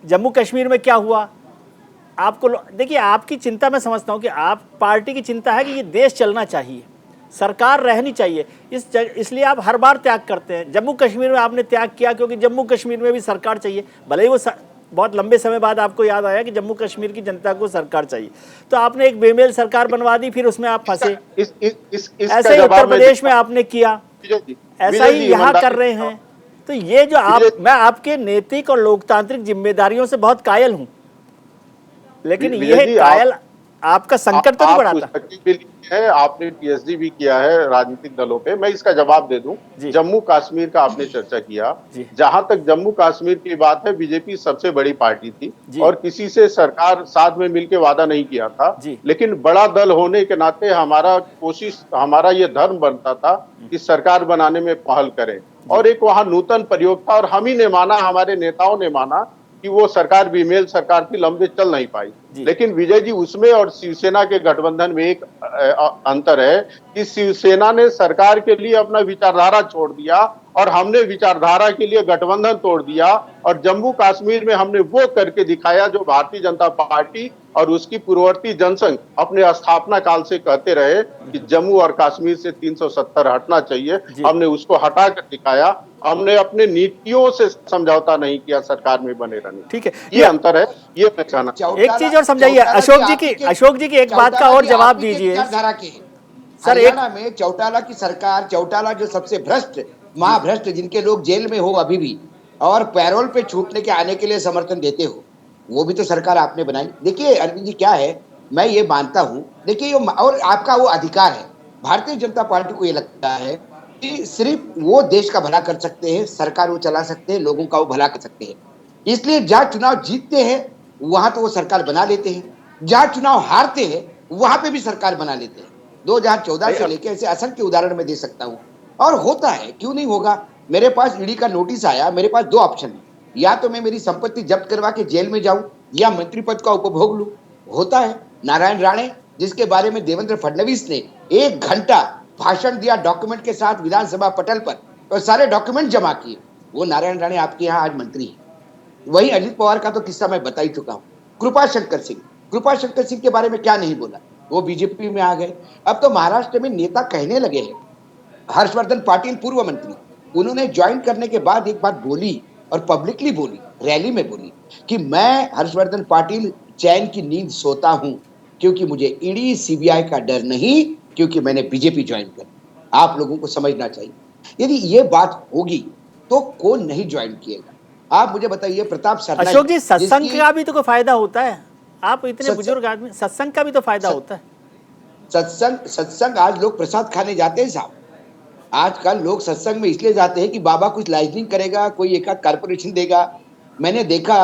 जम्मू कश्मीर में क्या हुआ आपको, देखिए आपकी चिंता मैं समझता हूं कि आप पार्टी की चिंता है कि ये देश चलना चाहिए, सरकार रहनी चाहिए, इसलिए आप हर बार त्याग करते हैं। जम्मू कश्मीर में आपने त्याग किया क्योंकि जम्मू कश्मीर में भी सरकार चाहिए, भले ही वो बहुत लंबे समय बाद आपको याद आया कि जम्मू कश्मीर की जनता को सरकार चाहिए, तो आपने एक बेमेल सरकार बनवा दी, फिर उसमें आप फंसे। ऐसा ही उत्तर प्रदेश में आपने किया, ऐसा ही यहाँ कर रहे हैं। तो ये जो मैं आपके नैतिक और लोकतांत्रिक जिम्मेदारियों से बहुत कायल हूं, लेकिन यह कायल आपका संकट तो नहीं बढ़ाता है। आपने पीएचडी भी किया है राजनीतिक दलों पे, मैं इसका जवाब दे दूं। जम्मू कश्मीर का आपने चर्चा किया, जहां तक जम्मू कश्मीर की बात है, बीजेपी सबसे बड़ी पार्टी थी और किसी से सरकार साथ में मिलकर वादा नहीं किया था, लेकिन बड़ा दल होने के नाते हमारा ये धर्म बनता था कि सरकार बनाने में पहल करें। और एक वहां नूतन प्रयोग था और हम ही ने माना, हमारे नेताओं ने माना कि वो सरकार बीमेल सरकार की लंबे चल नहीं पाई। लेकिन विजय जी, उसमें और शिवसेना के गठबंधन में एक अंतर है कि शिवसेना ने सरकार के लिए अपना विचारधारा छोड़ दिया और हमने विचारधारा के लिए गठबंधन तोड़ दिया, और जम्मू कश्मीर में हमने वो करके दिखाया जो भारतीय जनता पार्टी और उसकी पूर्ववर्ती जनसंघ अपने स्थापना काल से कहते रहे कि जम्मू और कश्मीर से 370 हटना चाहिए। हमने उसको हटा कर दिखाया। हमने अपने नीतियों से समझौता नहीं किया सरकार में बने रहने। ठीक है, ये अंतर है। ये मैं कहना एक चीज और समझाइए अशोक जी की एक बात का और जवाब दीजिए सर। हरियाणा में चौटाला की सरकार, चौटाला जो सबसे भ्रष्ट महाभ्रष्ट जिनके लोग जेल में हो अभी भी और पैरोल पे छूटने के आने के लिए समर्थन देते हो, वो भी तो सरकार आपने बनाई। देखिए अरविंद जी, क्या है, मैं ये मानता हूं, देखिए और आपका वो अधिकार है। भारतीय जनता पार्टी को ये लगता है कि सिर्फ वो देश का भला कर सकते हैं, सरकार वो चला सकते हैं, लोगों का वो भला कर सकते हैं। इसलिए जहां चुनाव जीतते हैं वहां तो वो सरकार बना लेते हैं, जहां चुनाव हारते हैं वहां पे भी सरकार बना लेते हैं। 2014 से लेकर ऐसे असंख्य उदाहरण मैं दे सकता हूं, और होता है, क्यों नहीं होगा। मेरे पास ईडी का नोटिस आया, मेरे पास 2 ऑप्शन है, या तो मैं मेरी संपत्ति जब्त करवा के जेल में जाऊं या मंत्री पद का उपभोग लूं। होता है। नारायण राणे, जिसके बारे में देवेंद्र फडणवीस ने 1 घंटा भाषण दिया डॉक्यूमेंट के साथ विधानसभा पटल पर और सारे डॉक्यूमेंट जमा किए, वो नारायण राणे आपके यहाँ आज मंत्री है। वही अजित पवार का तो किस्सा मैं बता ही चुका हूँ। कृपा शंकर सिंह के बारे में क्या नहीं बोला, वो बीजेपी में आ गए। अब तो महाराष्ट्र में नेता कहने लगे हैं, हर्षवर्धन पाटिल पूर्व मंत्री, उन्होंने ज्वाइन करने के बाद एक बात बोली और पब्लिकली बोली, रैली में बोली कि मैं हर्षवर्धन पाटिल चैन की नींद सोता हूं क्योंकि मुझे ईडी सीबीआई का डर नहीं, क्योंकि मैंने बीजेपी ज्वाइन कर। आप लोगों को समझना चाहिए, यदि ये बात होगी तो कौन नहीं ज्वाइन किएगा। आप मुझे बताइए, प्रताप सरनाईक, अशोक जी, सत्संग का भी तो कोई फायदा होता है। आप इतने बुजुर्ग आदमी, सत्संग का भी तो फायदा होता है। सत्संग आज लोग प्रसाद खाने जाते हैं साहब। आजकल लोग सत्संग में इसलिए जाते हैं कि बाबा कुछ लाइजनिंग करेगा, कोई एक आध कारपोरेशन देगा। मैंने देखा,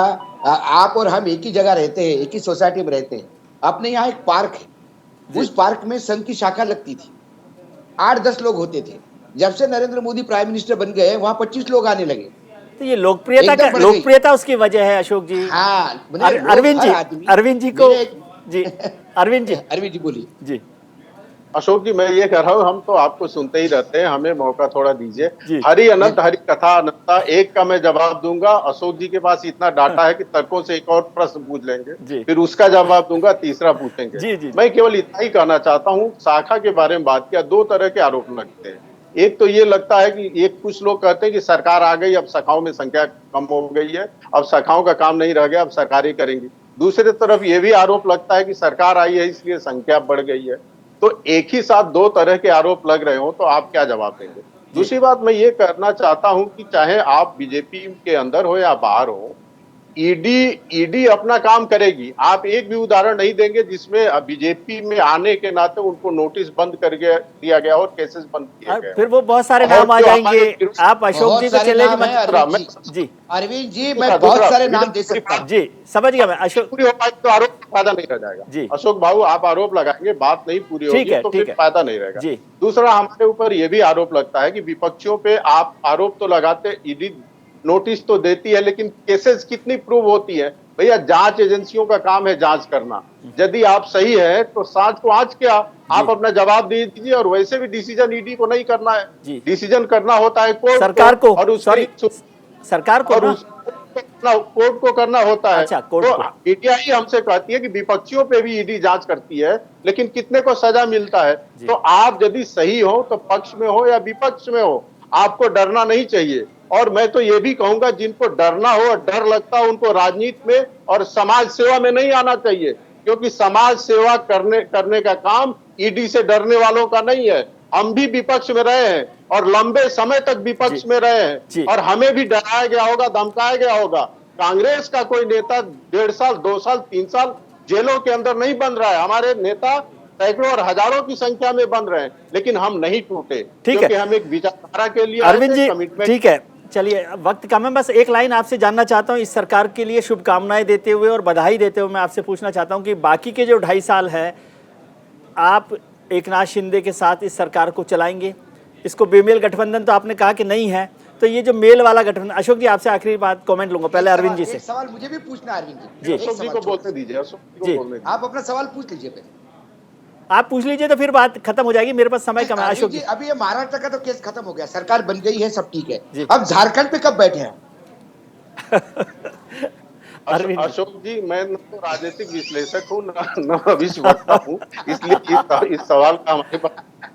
आप और हम एक ही जगह रहते हैं, एक ही सोसाइटी में रहते हैं। अपने यहाँ एक पार्क है, उस पार्क में संघ की शाखा लगती थी, 8-10 लोग होते थे। जब से नरेंद्र मोदी प्राइम मिनिस्टर बन गए, वहां 25 लोग आने लगे। तो ये लोकप्रियता उसकी वजह है अशोक जी। हाँ, अरविंद जी को जी, अरविंद जी बोलिए जी। अशोक जी, मैं ये कह रहा हूँ, हम तो आपको सुनते ही रहते हैं, हमें मौका थोड़ा दीजिए। हरि अनंत हरि कथा अनंता, एक का मैं जवाब दूंगा। अशोक जी के पास इतना डाटा है कि तर्कों से एक और प्रश्न पूछ लेंगे, फिर उसका जवाब दूंगा, तीसरा पूछेंगे। मैं केवल इतना ही कहना चाहता हूँ, शाखा के बारे में बात किया, 2 तरह के आरोप लगते हैं। एक तो ये लगता है कि कुछ लोग कहते हैं कि सरकार आ गई, अब शाखाओं में संख्या कम हो गई है, अब शाखाओं का काम नहीं रह गया, अब सरकारें करेंगी। दूसरी तरफ ये भी आरोप लगता है कि सरकार आई है इसलिए संख्या बढ़ गई है। तो एक ही साथ 2 तरह के आरोप लग रहे हो तो आप क्या जवाब देंगे? दूसरी बात मैं ये करना चाहता हूं कि चाहे आप बीजेपी के अंदर हो या बाहर हो, ईडी अपना काम करेगी। आप एक भी उदाहरण नहीं देंगे जिसमें बीजेपी में आने के नाते उनको नोटिस बंद कर दिया गया और केसेस बंद किए गए। फिर वो बहुत सारे नाम आ जाएंगे। आप अशोक जी को चलेगी जी, अरविंद जी, मैं बहुत सारे नाम दे सकता हूं। जी, समझ गया मैं। अशोक पूरी हो पाई तो आरोप फायदा नहीं रह जाएगा जी। अशोक बाबू, आप आरोप लगाएंगे, बात नहीं पूरी होगी तो फिर फायदा नहीं रहेगा। दूसरा, हमारे ऊपर ये भी आरोप लगता है कि विपक्षियों पे आप आरोप तो लगाते, ईडी नोटिस तो देती है, लेकिन केसेस कितनी प्रूव होती है? भैया, जांच एजेंसियों का काम है जांच करना। यदि आप सही है तो सांच को आज क्या, आप अपना जवाब दे दीजिए। और वैसे भी डिसीजन ईडी को नहीं करना है, डिसीजन करना होता है कोर्ट सरकार को, और सरकार को, कोर्ट को करना होता है। अच्छा, तो मीडिया ही हमसे कहती है कि विपक्षियों पे भी ईडी जांच करती है, लेकिन कितने को सजा मिलता है? तो आप यदि सही हो तो पक्ष में हो या विपक्ष में हो, आपको डरना नहीं चाहिए। और मैं तो ये भी कहूंगा, जिनको डरना हो और डर लगता हो, उनको राजनीति में और समाज सेवा में नहीं आना चाहिए, क्योंकि समाज सेवा करने का काम ईडी से डरने वालों का नहीं है। हम भी विपक्ष में रहे हैं और लंबे समय तक विपक्ष में रहे हैं, और हमें भी डराया गया होगा, धमकाया गया होगा। कांग्रेस का कोई नेता 1.5 साल, 2 साल, 3 साल जेलों के अंदर नहीं बन रहा है। हमारे नेता सैकड़ों और हजारों की संख्या में बन रहे हैं, लेकिन हम नहीं टूटे, क्योंकि हम एक विचारधारा के लिए। अरविंद जी, ठीक है, चलिए, वक्त कम है। बस एक लाइन आपसे जानना चाहता हूं, इस सरकार के लिए शुभकामनाएं देते हुए और बधाई देते हुए मैं आपसे पूछना चाहता हूं कि बाकी के जो 2.5 साल है, आप एकनाथ शिंदे के साथ इस सरकार को चलाएंगे? इसको बेमेल गठबंधन तो आपने कहा कि नहीं है, तो ये जो मेल वाला गठबंधन, अशोक जी आपसे आखिरी बात कमेंट लूंगा, पहले अरविंद जी से। एक सवाल मुझे भी पूछना है अरविंद जी। अशोक जी को बोलने दीजिए, अशोक जी को बोलने दीजिए। आप अपना सवाल पूछ लीजिए पहले। आप पूछ लीजिए तो फिर बात खत्म हो जाएगी, मेरे पास समय कम है। अशोक जी, अभी ये महाराष्ट्र का तो केस खत्म हो गया, सरकार बन गई है, सब ठीक है, अब झारखंड पे कब बैठे हैं? अशोक जी, मैं न तो राजनीतिक विश्लेषक हूँ न भविष्यवक्ता हूँ, इसलिए इस सवाल का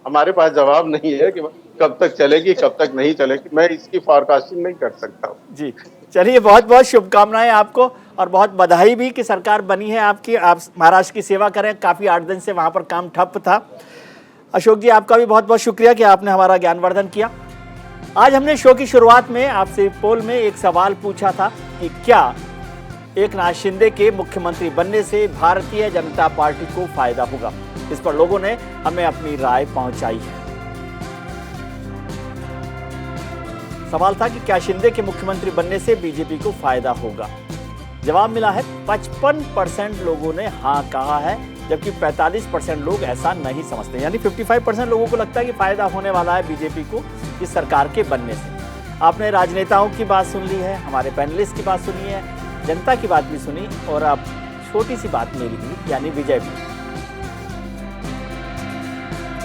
हमारे पास जवाब नहीं है कि कब तक चलेगी कब तक नहीं चलेगी, मैं इसकी फॉरकास्टिंग नहीं कर सकता हूँ। जी चलिए, बहुत बहुत शुभकामनाएं आपको और बहुत बधाई भी कि सरकार बनी है आपकी, आप महाराष्ट्र की सेवा करें। काफ़ी 8 दिन से वहाँ पर काम ठप था। अशोक जी आपका भी बहुत बहुत शुक्रिया कि आपने हमारा ज्ञानवर्धन किया। आज हमने शो की शुरुआत में आपसे पोल में एक सवाल पूछा था कि क्या एकनाथ शिंदे के मुख्यमंत्री बनने से भारतीय जनता पार्टी को फायदा होगा। इस पर लोगों ने हमें अपनी राय पहुंचाई है। सवाल था कि क्या शिंदे के मुख्यमंत्री बनने से बीजेपी को फायदा होगा। जवाब मिला है 55% लोगों ने हाँ कहा है, जबकि 45% लोग ऐसा नहीं समझते। यानी 55% लोगों को लगता है कि फायदा होने वाला है बीजेपी को इस सरकार के बनने से। आपने राजनेताओं की बात सुन ली है, हमारे पैनलिस्ट की बात सुनी है, जनता की बात भी सुनी, और अब छोटी सी बात मेरी भी, यानी विजय भी।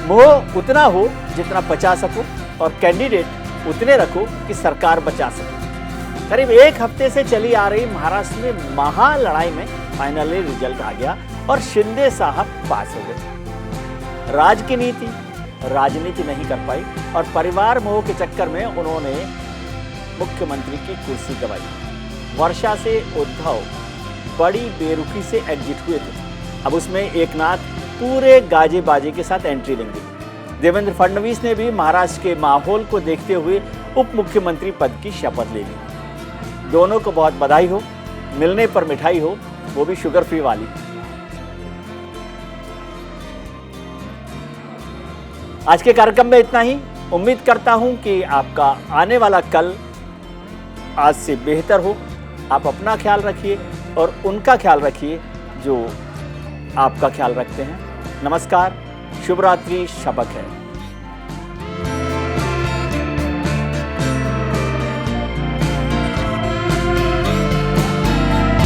मोह उतना हो जितना बचा सको और कैंडिडेट उतने रखो कि सरकार बचा सके। करीब 1 हफ्ते से चली आ रही महाराष्ट्र में महा लड़ाई में फाइनली रिजल्ट आ गया और शिंदे साहब पास हो गए। राजनीति नहीं कर पाई और परिवार मोह के चक्कर में उन्होंने मुख्यमंत्री की कुर्सी गंवाई। वर्षा से उद्धव बड़ी बेरुखी से एग्जिट हुए थे। अब उसमें एकनाथ पूरे गाजे बाजे के साथ एंट्री लेंगे। देवेंद्र फडणवीस ने भी महाराष्ट्र के माहौल को देखते हुए उप मुख्यमंत्री पद की शपथ ले ली। दोनों को बहुत बधाई हो, मिलने पर मिठाई हो, वो भी शुगर फ्री वाली। आज के कार्यक्रम में इतना ही। उम्मीद करता हूं कि आपका आने वाला कल आज से बेहतर हो। आप अपना ख्याल रखिए और उनका ख्याल रखिए जो आपका ख्याल रखते हैं। नमस्कार, शुभ रात्रि, शबक है।